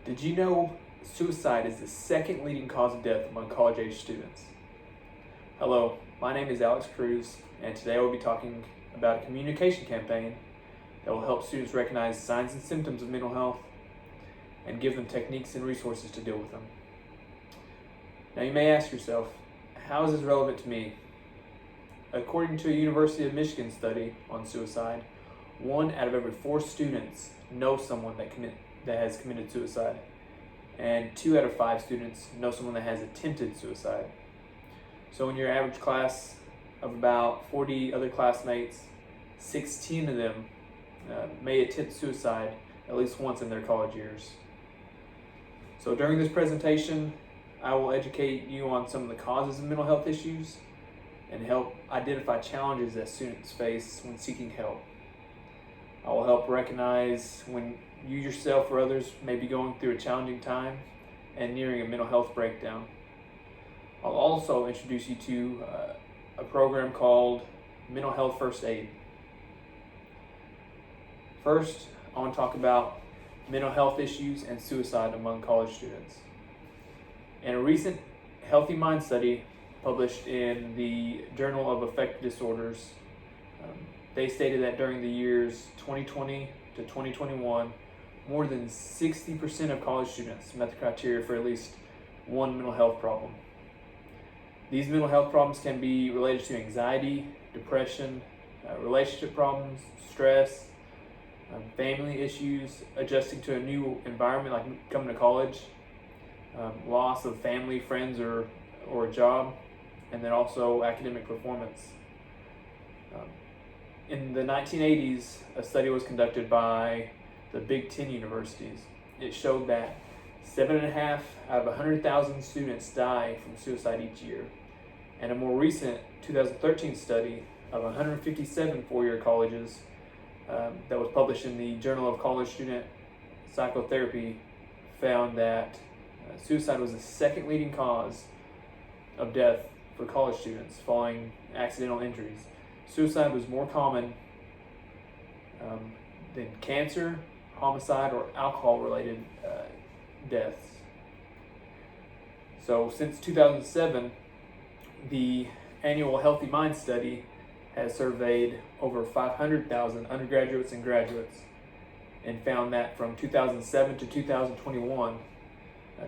Did you know suicide is the second leading cause of death among college-age students? Hello, my name is Alex Cruz, and today I will be talking about a communication campaign that will help students recognize signs and symptoms of mental health and give them techniques and resources to deal with them. Now you may ask yourself, how is this relevant to me? According to a University of Michigan study on suicide, 1 out of every 4 students know someone that has committed suicide, and 2 out of 5 students know someone that has attempted suicide. So in your average class of about 40 other classmates, 16 of them may attempt suicide at least once in their college years. So during this presentation, I will educate you on some of the causes of mental health issues and help identify challenges that students face when seeking help. I will help recognize when you yourself or others may be going through a challenging time and nearing a mental health breakdown. I'll also introduce you to a program called Mental Health First Aid. First, I want to talk about mental health issues and suicide among college students. In a recent Healthy Mind study published in the Journal of Affective Disorders, they stated that during the years 2020 to 2021, more than 60% of college students met the criteria for at least one mental health problem. These mental health problems can be related to anxiety, depression, relationship problems, stress, family issues, adjusting to a new environment like coming to college, loss of family, friends, or a job, and then also academic performance. In the 1980s, a study was conducted by the Big Ten universities. It showed that 7.5 out of 100,000 students die from suicide each year. And a more recent 2013 study of 157 four-year colleges that was published in the Journal of College Student Psychotherapy found that suicide was the second leading cause of death for college students following accidental injuries. Suicide was more common than cancer, homicide, or alcohol-related deaths. So since 2007, the annual Healthy Mind study has surveyed over 500,000 undergraduates and graduates and found that from 2007 to 2021,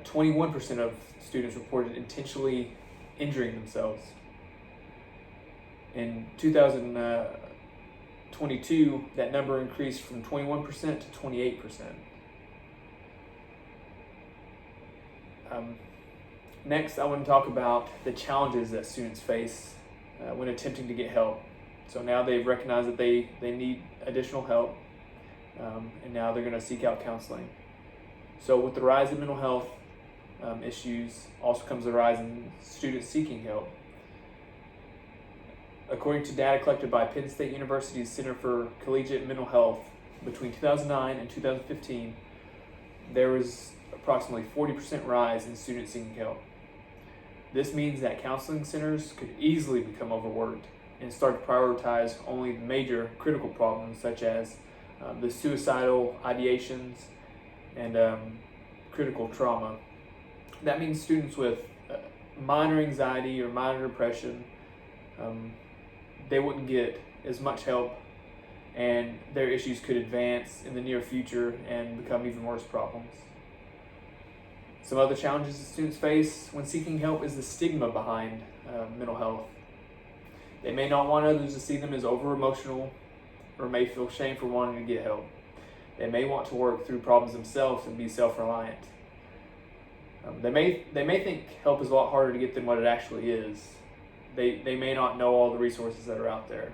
21% of students reported intentionally injuring themselves. In 2022, that number increased from 21% to 28%. Next, I want to talk about the challenges that students face when attempting to get help. So now they've recognized that they need additional help, and now they're going to seek out counseling. So with the rise of mental health issues also comes the rise in students seeking help. According to data collected by Penn State University's Center for Collegiate Mental Health, between 2009 and 2015, there was approximately 40% rise in students seeking help. This means that counseling centers could easily become overworked and start to prioritize only the major critical problems such as the suicidal ideations and critical trauma. That means students with minor anxiety or minor depression, they wouldn't get as much help, and their issues could advance in the near future and become even worse problems. Some other challenges that students face when seeking help is the stigma behind mental health. They may not want others to see them as over-emotional or may feel shame for wanting to get help. They may want to work through problems themselves and be self-reliant. They may think help is a lot harder to get than what it actually is. They may not know all the resources that are out there.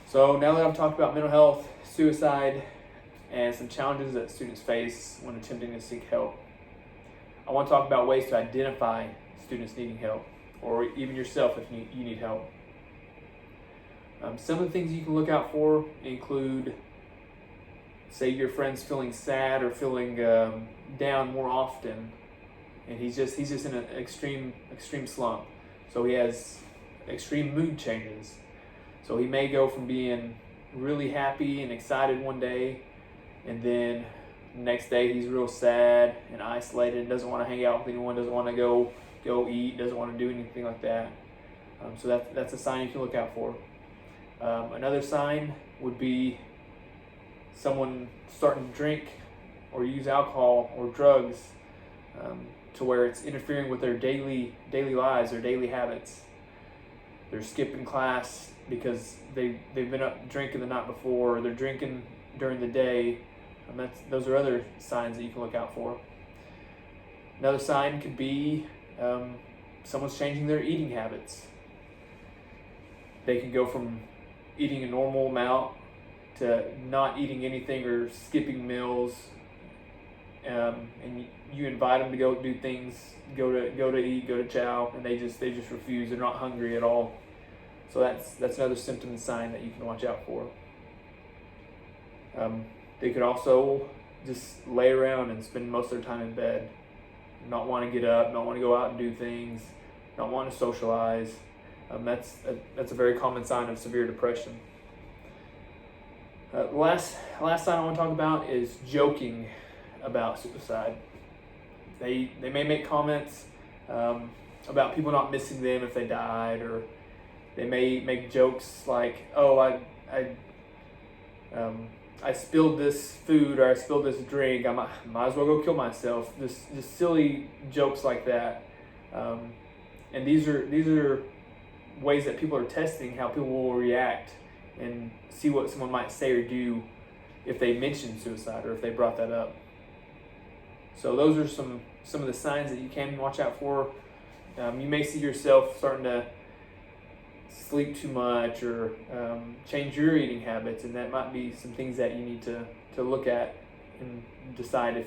So now that I've talked about mental health, suicide, and some challenges that students face when attempting to seek help, I want to talk about ways to identify students needing help, or even yourself if you need help. Some of the things you can look out for include, say your friend's feeling sad or feeling down more often, and he's just in an extreme slump. So he has extreme mood changes. So he may go from being really happy and excited one day, and then The next day he's real sad and isolated, doesn't want to hang out with anyone, doesn't want to go eat, doesn't want to do anything like that. So that's a sign you can look out for. Another sign would be someone starting to drink or use alcohol or drugs to where it's interfering with their daily lives, their daily habits. They're skipping class because they've been up drinking the night before, or they're drinking during the day. Those are other signs that you can look out for. Another sign could be someone's changing their eating habits. They can go from eating a normal amount to not eating anything or skipping meals, and you invite them to go do things, go to eat, go to chow, and they just refuse. They're not hungry at all. So that's another symptom and sign that you can watch out for. They could also just lay around and spend most of their time in bed, not want to get up, not want to go out and do things, not want to socialize. That's a very common sign of severe depression. Last sign I want to talk about is joking about suicide. They may make comments about people not missing them if they died, or they may make jokes like, "Oh, I spilled this food, or I spilled this drink. I might as well go kill myself." Just silly jokes like that. And these are ways that people are testing how people will react and see what someone might say or do if they mention suicide or if they brought that up. So those are some of the signs that you can watch out for. You may see yourself starting to sleep too much or change your eating habits, and that might be some things that you need to look at and decide if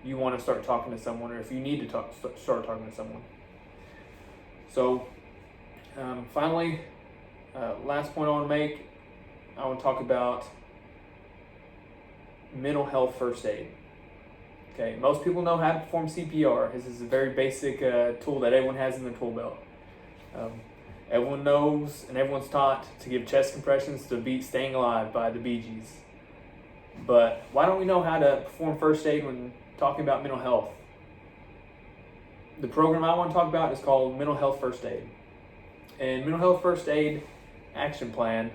you want to start talking to someone or if you need to start talking to someone. So finally, last point I want to make, I want to talk about mental health first aid. Okay, most people know how to perform CPR. This is a very basic tool that everyone has in their tool belt. Everyone knows and everyone's taught to give chest compressions to beat Staying Alive by the Bee Gees. But why don't we know how to perform first aid when talking about mental health? The program I want to talk about is called Mental Health First Aid. And Mental Health First Aid Action Plan,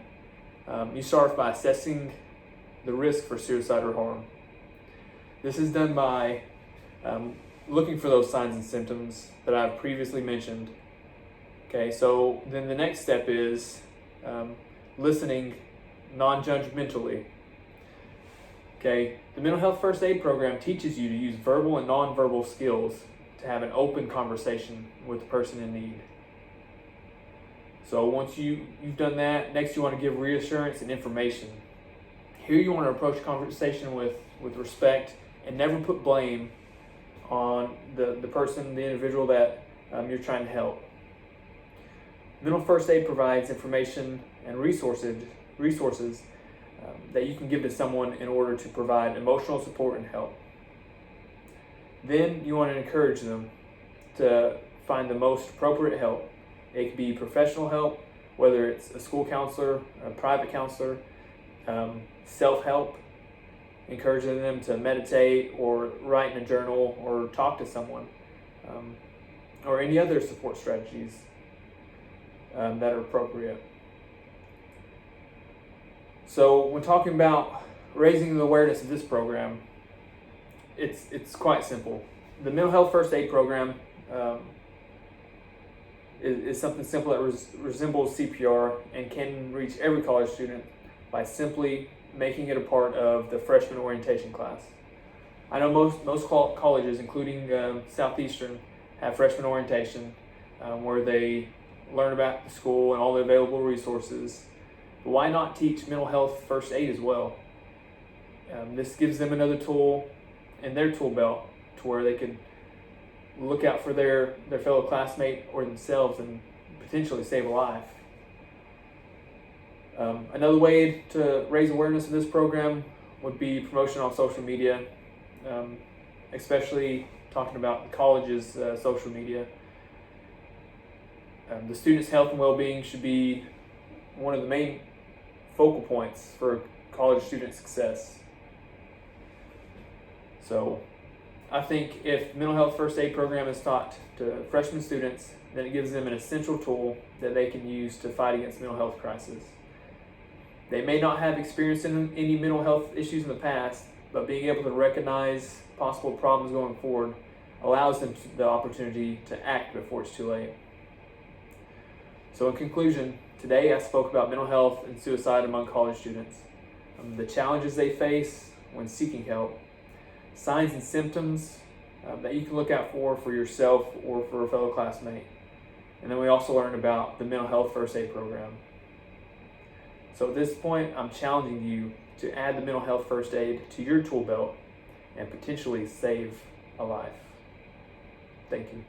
you start by assessing the risk for suicide or harm. This is done by looking for those signs and symptoms that I've previously mentioned. Okay, so then the next step is listening non-judgmentally. Okay, the Mental Health First Aid Program teaches you to use verbal and non-verbal skills to have an open conversation with the person in need. So once you've done that, next you want to give reassurance and information. Here you want to approach conversation with respect and never put blame on the person, the individual that you're trying to help. Mental First Aid provides information and resources that you can give to someone in order to provide emotional support and help. Then you want to encourage them to find the most appropriate help. It could be professional help, whether it's a school counselor, a private counselor, self-help, encouraging them to meditate or write in a journal or talk to someone, or any other support strategies that are appropriate. So when talking about raising the awareness of this program, it's quite simple. The Mental Health First Aid Program is something simple that resembles CPR and can reach every college student by simply making it a part of the freshman orientation class. I know most colleges, including Southeastern, have freshman orientation where they learn about the school and all the available resources. But why not teach mental health first aid as well? This gives them another tool in their tool belt to where they can look out for their fellow classmate or themselves and potentially save a life. Another way to raise awareness of this program would be promotion on social media, especially talking about the college's social media. The students' health and well-being should be one of the main focal points for college student success. So I think if mental health first aid program is taught to freshman students, then it gives them an essential tool that they can use to fight against mental health crisis. They may not have experienced any mental health issues in the past, but being able to recognize possible problems going forward allows them the opportunity to act before it's too late. So in conclusion, today I spoke about mental health and suicide among college students, the challenges they face when seeking help, signs and symptoms that you can look out for yourself or for a fellow classmate. And then we also learned about the mental health first aid program. So at this point, I'm challenging you to add the mental health first aid to your tool belt and potentially save a life. Thank you.